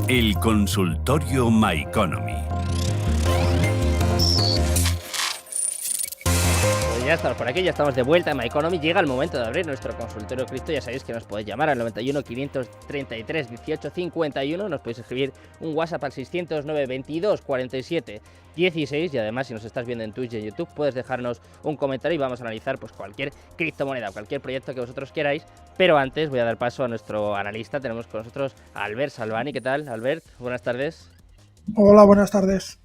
El consultorio My Economy. Pues ya estamos por aquí, ya estamos de vuelta en My Economy. Llega el momento de abrir nuestro consultorio cripto. Ya sabéis que nos podéis llamar al 91 533 18 51. Nos podéis escribir un WhatsApp al 609 22 47 16. Y además, si nos estás viendo en Twitch y en YouTube, puedes dejarnos un comentario y vamos a analizar pues cualquier criptomoneda o cualquier proyecto que vosotros queráis. Pero antes voy a dar paso a nuestro analista. Tenemos con nosotros a Albert Salvani. ¿Qué tal, Albert? Buenas tardes. Hola, buenas tardes.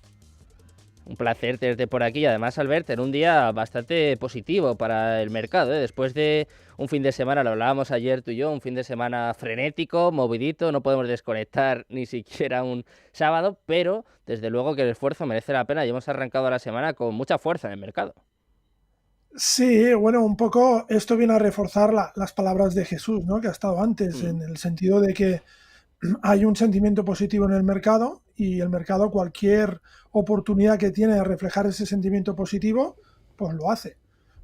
Un placer tenerte por aquí y además, Albert, en un día bastante positivo para el mercado, ¿eh? Después de un fin de semana, lo hablábamos ayer tú y yo, un fin de semana frenético, movidito, no podemos desconectar ni siquiera un sábado, pero desde luego que el esfuerzo merece la pena y hemos arrancado la semana con mucha fuerza en el mercado. Sí, bueno, un poco esto viene a reforzar las palabras de Jesús, ¿no? Que ha estado antes, en el sentido de que hay un sentimiento positivo en el mercado y el mercado, cualquier oportunidad que tiene de reflejar ese sentimiento positivo, pues lo hace.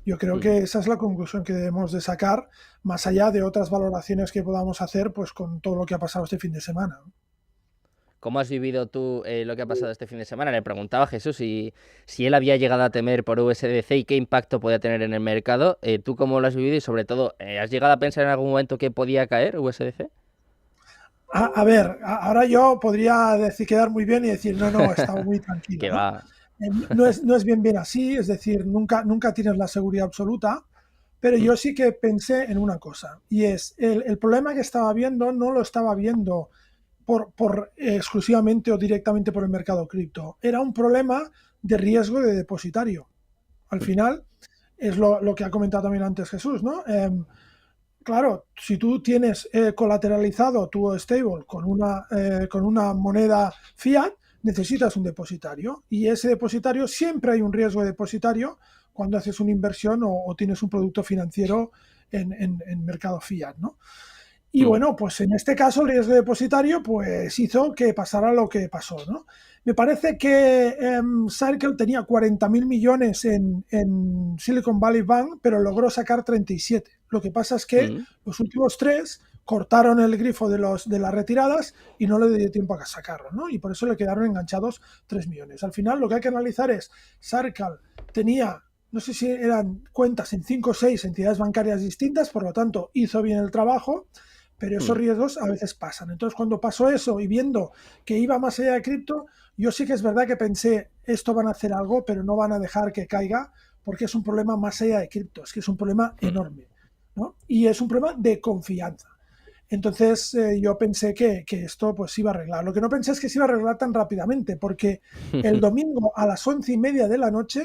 Yo creo que esa es la conclusión que debemos de sacar, más allá de otras valoraciones que podamos hacer, pues con todo lo que ha pasado este fin de semana. ¿Cómo has vivido tú lo que ha pasado este fin de semana? Le preguntaba a Jesús si él había llegado a temer por USDC y qué impacto podía tener en el mercado. ¿Tú cómo lo has vivido y sobre todo, has llegado a pensar en algún momento que podía caer USDC? A ver, ahora yo podría decir, quedar muy bien y decir, no, he estado muy tranquilo, Que ¿no? va. No es bien así, es decir, nunca tienes la seguridad absoluta, pero yo sí que pensé en una cosa, y es, el problema que estaba viendo no lo estaba viendo por exclusivamente o directamente por el mercado cripto, era un problema de riesgo de depositario. Al final, es lo que ha comentado también antes Jesús, ¿no? Claro, si tú tienes colateralizado tu stable con una moneda fiat, necesitas un depositario. Y ese depositario, siempre hay un riesgo de depositario cuando haces una inversión o tienes un producto financiero en mercado fiat, ¿no? Y bueno, pues en este caso el riesgo depositario pues hizo que pasara lo que pasó, ¿no? Me parece que Circle tenía 40.000 millones en Silicon Valley Bank, pero logró sacar 37. Lo que pasa es que los últimos tres cortaron el grifo de las retiradas y no le dio tiempo a sacarlo, ¿no? Y por eso le quedaron enganchados 3 millones. Al final lo que hay que analizar es, Circle tenía, no sé si eran cuentas en 5 o 6 entidades bancarias distintas, por lo tanto hizo bien el trabajo, pero esos riesgos a veces pasan. Entonces, cuando pasó eso y viendo que iba más allá de cripto, yo sí que es verdad que pensé, esto van a hacer algo, pero no van a dejar que caiga, porque es un problema más allá de cripto, es que es un problema enorme, ¿no? Y es un problema de confianza. Entonces, yo pensé que esto pues se iba a arreglar. Lo que no pensé es que se iba a arreglar tan rápidamente, porque el domingo a las 11:30 de la noche,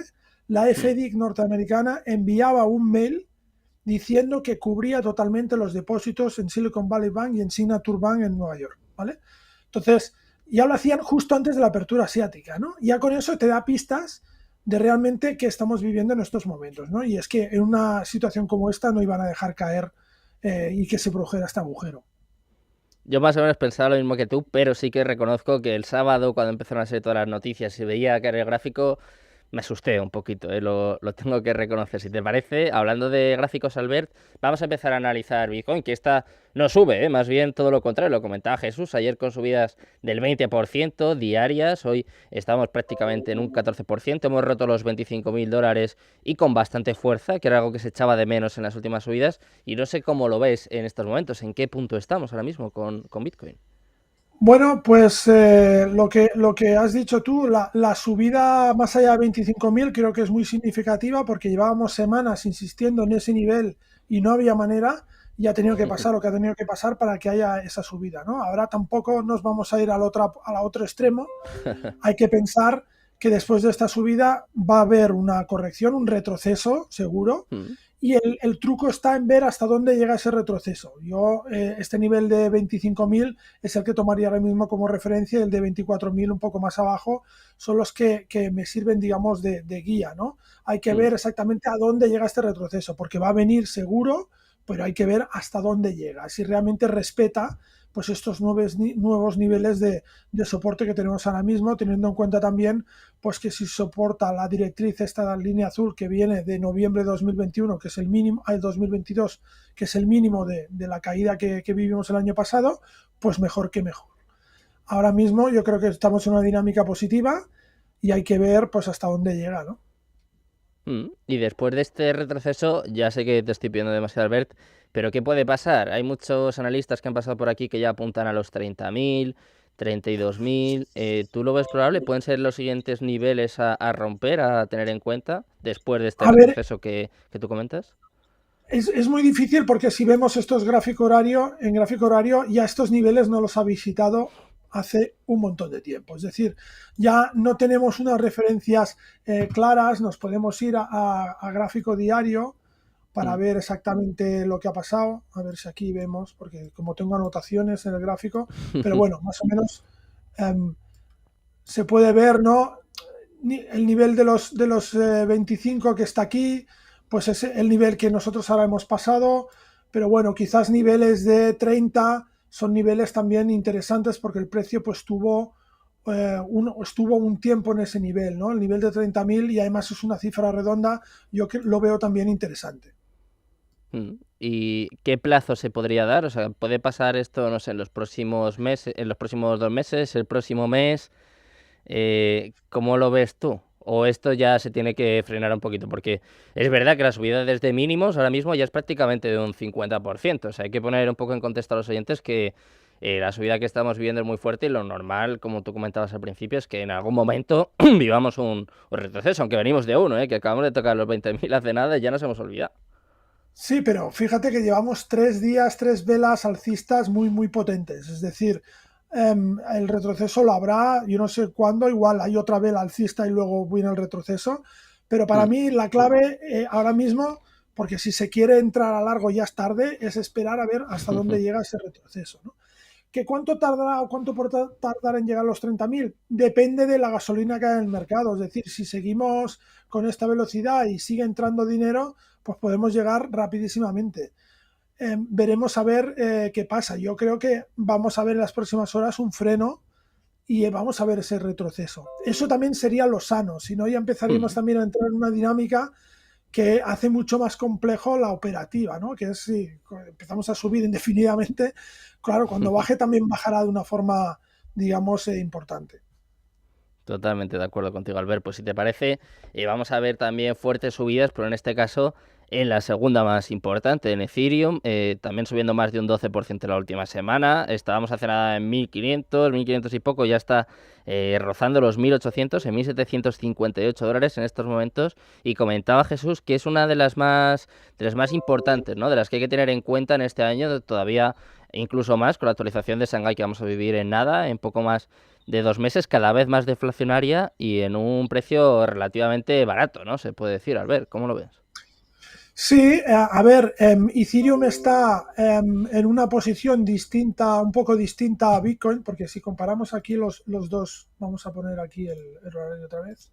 la FDIC norteamericana enviaba un mail diciendo que cubría totalmente los depósitos en Silicon Valley Bank y en Signature Bank en Nueva York, ¿vale? Entonces, ya lo hacían justo antes de la apertura asiática, ¿no? Ya con eso te da pistas de realmente qué estamos viviendo en estos momentos, ¿no? Y es que en una situación como esta no iban a dejar caer y que se produjera este agujero. Yo más o menos pensaba lo mismo que tú, pero sí que reconozco que el sábado, cuando empezaron a salir todas las noticias y veía que era el gráfico, me asusté un poquito, lo tengo que reconocer. Si te parece, hablando de gráficos, Albert, vamos a empezar a analizar Bitcoin, que esta no sube, más bien todo lo contrario, lo comentaba Jesús, ayer con subidas del 20% diarias, hoy estamos prácticamente en un 14%, hemos roto los $25.000 y con bastante fuerza, que era algo que se echaba de menos en las últimas subidas, y no sé cómo lo ves en estos momentos, en qué punto estamos ahora mismo con Bitcoin. Bueno, pues lo que has dicho tú, la subida más allá de 25.000 creo que es muy significativa porque llevábamos semanas insistiendo en ese nivel y no había manera y ha tenido que pasar lo que ha tenido que pasar para que haya esa subida, ¿no? Ahora tampoco nos vamos a ir al otro extremo. Hay que pensar que después de esta subida va a haber una corrección, un retroceso seguro, y el truco está en ver hasta dónde llega ese retroceso. Yo, este nivel de 25.000 es el que tomaría ahora mismo como referencia, el de 24.000 un poco más abajo son los que me sirven, digamos, de guía, ¿no? Hay que ver exactamente a dónde llega este retroceso, porque va a venir seguro, pero hay que ver hasta dónde llega, si realmente respeta pues estos nuevos niveles de soporte que tenemos ahora mismo, teniendo en cuenta también pues que si soporta la directriz, esta línea azul que viene de noviembre de 2021, que es el mínimo, al 2022, que es el mínimo de la caída que vivimos el año pasado, pues mejor que mejor. ahora mismo yo creo que estamos en una dinámica positiva y hay que ver pues hasta dónde llega, ¿no? Y después de este retroceso, ya sé que te estoy pidiendo demasiado, Albert, pero ¿qué puede pasar? Hay muchos analistas que han pasado por aquí que ya apuntan a los 30.000, 32.000. ¿Tú lo ves probable? ¿Pueden ser los siguientes niveles a romper, a tener en cuenta, después de este A ver, retroceso que tú comentas? es muy difícil porque si vemos estos en gráfico horario, ya estos niveles no los ha visitado hace un montón de tiempo. Es decir, ya no tenemos unas referencias claras, nos podemos ir a gráfico diario para Mm. ver exactamente lo que ha pasado. A ver si aquí vemos, porque como tengo anotaciones en el gráfico, pero bueno, más o menos um, se puede ver, ¿no? El nivel de los 25 que está aquí, pues es el nivel que nosotros ahora hemos pasado, pero bueno, quizás niveles de 30 son niveles también interesantes porque el precio pues estuvo un tiempo en ese nivel, ¿no? El nivel de 30.000 y además es una cifra redonda, yo lo veo también interesante. ¿Y qué plazo se podría dar? O sea, ¿puede pasar esto, no sé, en los próximos meses, en los próximos 2 meses, el próximo mes? ¿Cómo lo ves tú? ¿O esto ya se tiene que frenar un poquito? Porque es verdad que la subida desde mínimos ahora mismo ya es prácticamente de un 50%. O sea, hay que poner un poco en contexto a los oyentes que la subida que estamos viviendo es muy fuerte y lo normal, como tú comentabas al principio, es que en algún momento vivamos un retroceso, aunque venimos de uno, que acabamos de tocar los 20.000 hace nada y ya nos hemos olvidado. Sí, pero fíjate que llevamos 3 días, 3 velas alcistas muy potentes. Es decir, el retroceso lo habrá, yo no sé cuándo, igual hay otra vela alcista y luego viene el retroceso. Pero para Mm. mí la clave ahora mismo, porque si se quiere entrar a largo ya es tarde, es esperar a ver hasta dónde llega ese retroceso, ¿no? ¿Que cuánto tardará o cuánto puede tardar en llegar a los 30.000? Depende de la gasolina que hay en el mercado. Es decir, si seguimos con esta velocidad y sigue entrando dinero, pues podemos llegar rapidísimamente. Veremos a ver qué pasa. Yo creo que vamos a ver en las próximas horas un freno y vamos a ver ese retroceso. Eso también sería lo sano, si no ya empezaríamos Mm. también a entrar en una dinámica que hace mucho más complejo la operativa, ¿no? Que es si empezamos a subir indefinidamente, claro, cuando baje también bajará de una forma, digamos, importante. Totalmente de acuerdo contigo, Albert. Pues si te parece, vamos a ver también fuertes subidas, pero en este caso en la segunda más importante, en Ethereum, también subiendo más de un 12% la última semana. Estábamos hace nada en 1.500, 1.500 y poco, ya está rozando los 1.800, en $1.758 en estos momentos. Y comentaba Jesús que es una de las más importantes, ¿no? De las que hay que tener en cuenta en este año, todavía incluso más con la actualización de Shanghái que vamos a vivir en nada, en poco más de 2 meses, cada vez más deflacionaria y en un precio relativamente barato, ¿no? Se puede decir, Albert, ¿cómo lo ves? Sí, a ver, Ethereum está en una posición distinta, un poco distinta a Bitcoin, porque si comparamos aquí los dos, vamos a poner aquí el horario otra vez.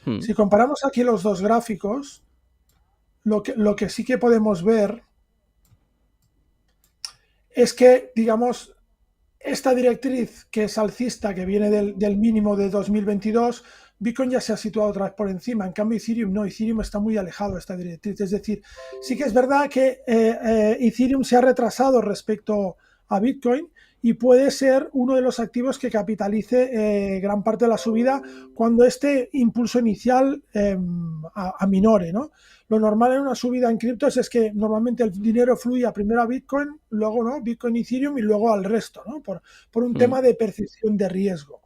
Hmm. Si comparamos aquí los dos gráficos, lo que sí que podemos ver es que, digamos, esta directriz que es alcista, que viene del mínimo de 2022, Bitcoin ya se ha situado otra vez por encima. En cambio, Ethereum no, Ethereum está muy alejado de esta directriz. Es decir, sí que es verdad que Ethereum se ha retrasado respecto a Bitcoin y puede ser uno de los activos que capitalice gran parte de la subida cuando este impulso inicial aminore, ¿no? Lo normal en una subida en criptos es que normalmente el dinero fluye primero a Bitcoin, luego no, Bitcoin y Ethereum y luego al resto, ¿no? Por un Hmm. tema de percepción de riesgo.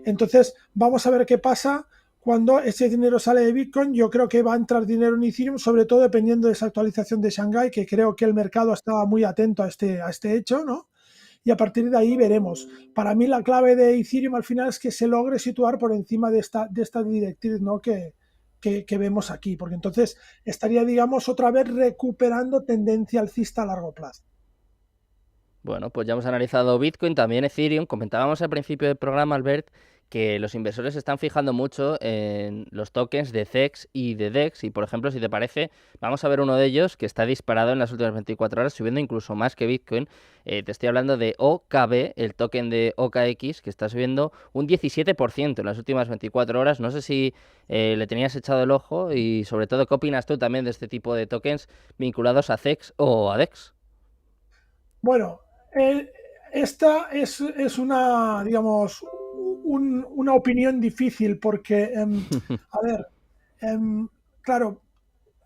Entonces, vamos a ver qué pasa cuando ese dinero sale de Bitcoin. Yo creo que va a entrar dinero en Ethereum, sobre todo dependiendo de esa actualización de Shanghai, que creo que el mercado estaba muy atento a este hecho, ¿no? Y a partir de ahí veremos. Para mí la clave de Ethereum al final es que se logre situar por encima de esta directriz, ¿no? Que vemos aquí, porque entonces estaría, digamos, otra vez recuperando tendencia alcista a largo plazo. Bueno, pues ya hemos analizado Bitcoin, también Ethereum. Comentábamos al principio del programa, Albert, que los inversores se están fijando mucho en los tokens de CEX y de DEX. Y, por ejemplo, si te parece, vamos a ver uno de ellos que está disparado en las últimas 24 horas, subiendo incluso más que Bitcoin. Te estoy hablando de OKB, el token de OKX, que está subiendo un 17% en las últimas 24 horas. No sé si le tenías echado el ojo y, sobre todo, ¿qué opinas tú también de este tipo de tokens vinculados a CEX o a DEX? Bueno, el, esta es una, digamos, una opinión difícil porque, a ver, em, claro,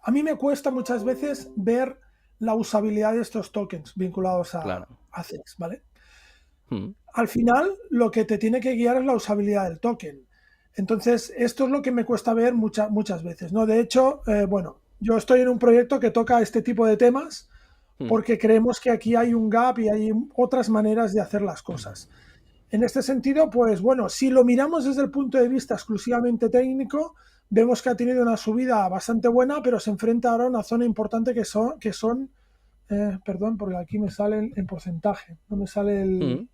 a mí me cuesta muchas veces ver la usabilidad de estos tokens vinculados Claro. a CEX, ¿vale? Mm. Al final, lo que te tiene que guiar es la usabilidad del token. Entonces, esto es lo que me cuesta ver muchas veces, ¿no? De hecho, bueno, yo estoy en un proyecto que toca este tipo de temas Mm. porque creemos que aquí hay un gap y hay otras maneras de hacer las cosas. En este sentido, pues bueno, si lo miramos desde el punto de vista exclusivamente técnico, vemos que ha tenido una subida bastante buena, pero se enfrenta ahora a una zona importante que son perdón, porque aquí me sale en porcentaje, no me sale Mm. el...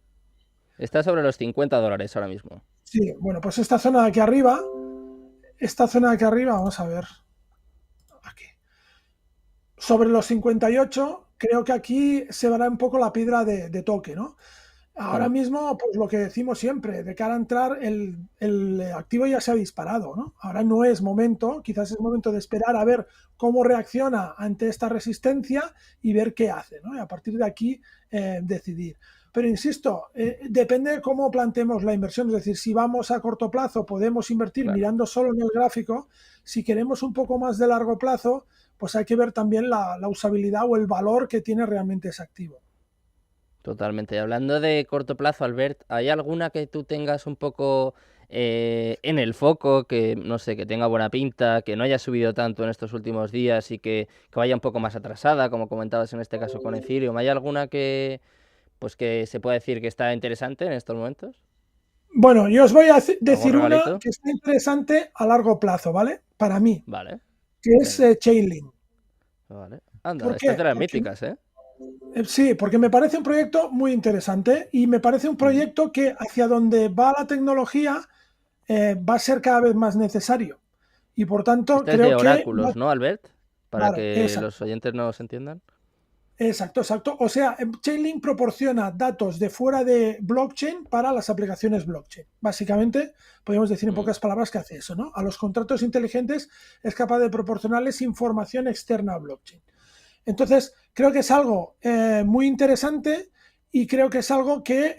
Está sobre los $50 ahora mismo. Sí, bueno, pues esta zona de aquí arriba, vamos a ver, aquí. Sobre los 58, creo que aquí se verá un poco la piedra de toque, ¿no? Ahora Mm. mismo, pues lo que decimos siempre, de cara a entrar, el activo ya se ha disparado, ¿no? Ahora no es momento, quizás es momento de esperar a ver cómo reacciona ante esta resistencia y ver qué hace, ¿no? Y a partir de aquí decidir. Pero insisto, depende de cómo planteemos la inversión, es decir, si vamos a corto plazo podemos invertir Claro. mirando solo en el gráfico, si queremos un poco más de largo plazo, pues hay que ver también la usabilidad o el valor que tiene realmente ese activo. Totalmente. Y hablando de corto plazo, Albert, ¿hay alguna que tú tengas un poco en el foco, que no sé, que tenga buena pinta, que no haya subido tanto en estos últimos días y que vaya un poco más atrasada, como comentabas en este caso con Ethereum? ¿Hay alguna que, pues que se pueda decir que está interesante en estos momentos? Bueno, yo os voy a ¿Algún decir una regalito? que está interesante a largo plazo, ¿vale? Para mí, Vale, que es venga, Chainlink. vale. Anda, ¿Por esta es qué? de las Porque, míticas, ¿eh? sí, porque me parece un proyecto muy interesante y me parece un Mm. proyecto que hacia donde va la tecnología va a ser cada vez más necesario. Y por tanto, Esta es de creo que oráculos, ¿no, Albert? Para claro, que los oyentes nos entiendan. exacto, exacto. O sea, Chainlink proporciona datos de fuera de blockchain para las aplicaciones blockchain. Básicamente, podemos decir en Mm. pocas palabras que hace eso, ¿no? A los contratos inteligentes es capaz de proporcionarles información externa a blockchain. Entonces, creo que es algo muy interesante y creo que es algo que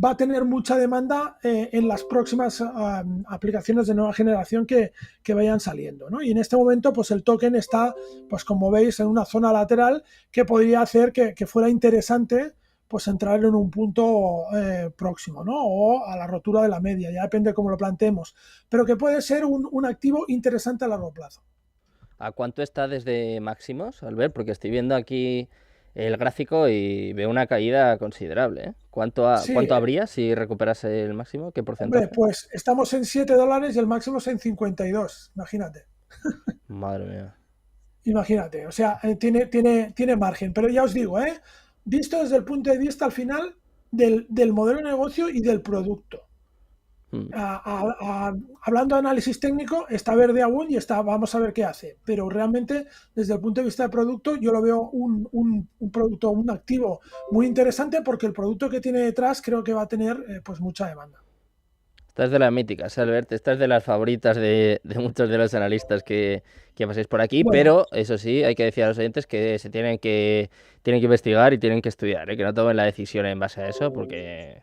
va a tener mucha demanda en las próximas aplicaciones de nueva generación que vayan saliendo, ¿no? Y en este momento, pues el token está, pues como veis, en una zona lateral que podría hacer que fuera interesante pues entrar en un punto próximo, ¿no? O a la rotura de la media, ya depende de cómo lo planteemos, pero que puede ser un activo interesante a largo plazo. ¿A cuánto está desde máximos, Albert? Porque estoy viendo aquí el gráfico y veo una caída considerable, ¿eh? Sí, ¿Cuánto habría si recuperase el máximo? ¿Qué hombre, porcentaje? pues estamos en $7 y el máximo es en 52. Imagínate. Madre mía. Imagínate. O sea, tiene margen. Pero ya os digo, visto desde el punto de vista al final del modelo de negocio y del producto. Mm. Hablando de análisis técnico, está verde aún y vamos a ver qué hace. Pero realmente, desde el punto de vista de producto, yo lo veo un producto, un activo muy interesante porque el producto que tiene detrás creo que va a tener pues mucha demanda. Esta es de las míticas, Albert. Esta es de las favoritas de muchos de los analistas que pasáis por aquí, Bueno, pero eso sí, hay que decir a los oyentes que tienen que investigar y tienen que estudiar, ¿eh? Que no tomen la decisión en base a eso porque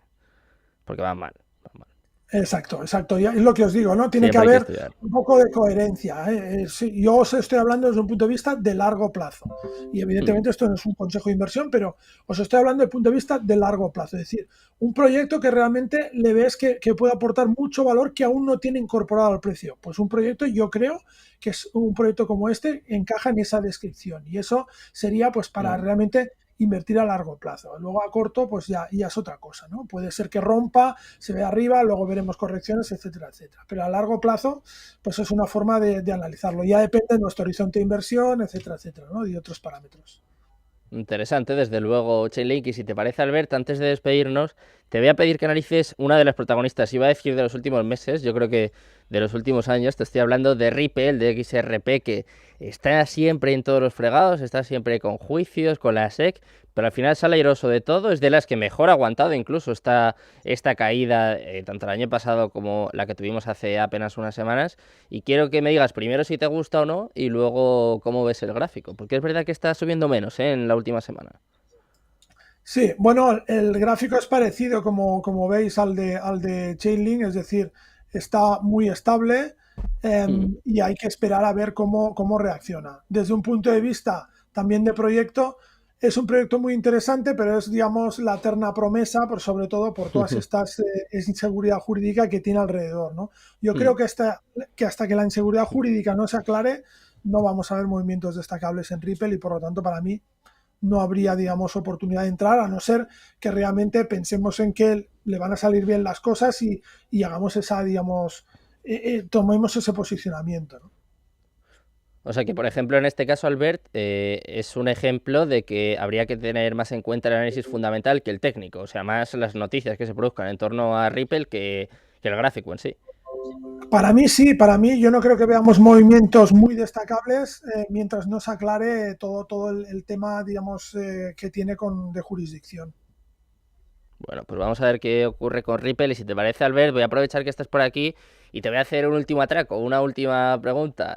van mal, van mal. exacto, exacto. Y es lo que os digo, ¿no? Tiene que Siempre hay que haber estudiar. un poco de coherencia. Sí, yo os estoy hablando desde un punto de vista de largo plazo. Y Mm. evidentemente esto no es un consejo de inversión, pero os estoy hablando desde el punto de vista de largo plazo. Es decir, un proyecto que realmente le ves que puede aportar mucho valor que aún no tiene incorporado al precio. Pues un proyecto, yo creo que es un proyecto como este, encaja en esa descripción. Y eso sería pues para Mm. realmente invertir a largo plazo. Luego a corto, pues ya es otra cosa, ¿no? Puede ser que rompa, se ve arriba, luego veremos correcciones, etcétera, etcétera. Pero a largo plazo, pues es una forma de analizarlo. Ya depende de nuestro horizonte de inversión, etcétera, etcétera, ¿no? Y otros parámetros. Interesante, desde luego, Chainlink. Y si te parece, Albert, antes de despedirnos, te voy a pedir que analices una de las protagonistas. Iba a decir de los últimos meses, yo creo que de los últimos años. Te estoy hablando de Ripple, de XRP, que está siempre en todos los fregados, está siempre con juicios, con la SEC, pero al final sale airoso de todo. Es de las que mejor ha aguantado incluso esta caída, tanto el año pasado como la que tuvimos hace apenas unas semanas. Y quiero que me digas primero si te gusta o no y luego cómo ves el gráfico, porque es verdad que está subiendo menos, ¿eh? En la última semana. Sí, bueno, el gráfico es parecido, como veis, al de Chainlink, es decir, está muy estable, Mm, y hay que esperar a ver cómo reacciona. Desde un punto de vista también de proyecto, es un proyecto muy interesante, pero es, digamos, la eterna promesa, sobre todo por todas estas inseguridad jurídica que tiene alrededor, ¿no? Yo creo mm. que hasta que la inseguridad jurídica no se aclare, no vamos a ver movimientos destacables en Ripple y por lo tanto para mí no habría, digamos, oportunidad de entrar, a no ser que realmente pensemos en que le van a salir bien las cosas y hagamos esa, digamos, tomemos ese posicionamiento, ¿no? O sea que, por ejemplo, en este caso, Albert, es un ejemplo de que habría que tener más en cuenta el análisis fundamental que el técnico, o sea, más las noticias que se produzcan en torno a Ripple que el gráfico en sí. Para mí sí, para mí yo no creo que veamos movimientos muy destacables mientras no se aclare todo el tema, digamos, que tiene de jurisdicción. Bueno, pues vamos a ver qué ocurre con Ripple y si te parece, Albert, voy a aprovechar que estás por aquí y te voy a hacer un último atraco, una última pregunta.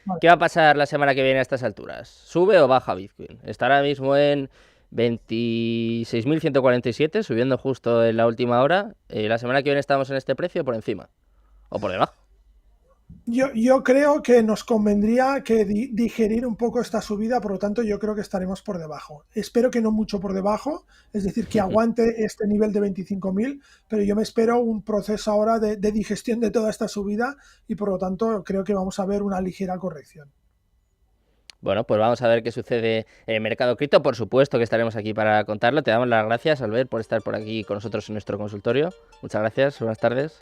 Vale. ¿Qué va a pasar la semana que viene a estas alturas? ¿Sube o baja Bitcoin? Está ahora mismo en 26.147, subiendo justo en la última hora. La semana que viene estamos en este precio por encima o por debajo. Yo creo que nos convendría que digerir un poco esta subida, por lo tanto yo creo que estaremos por debajo. Espero que no mucho por debajo, es decir, que aguante este nivel de 25.000, pero yo me espero un proceso ahora de digestión de toda esta subida y por lo tanto creo que vamos a ver una ligera corrección. Bueno, pues vamos a ver qué sucede en el mercado cripto. Por supuesto que estaremos aquí para contarlo. Te damos las gracias, Albert, por estar por aquí con nosotros en nuestro consultorio. Muchas gracias, buenas tardes.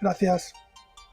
Gracias.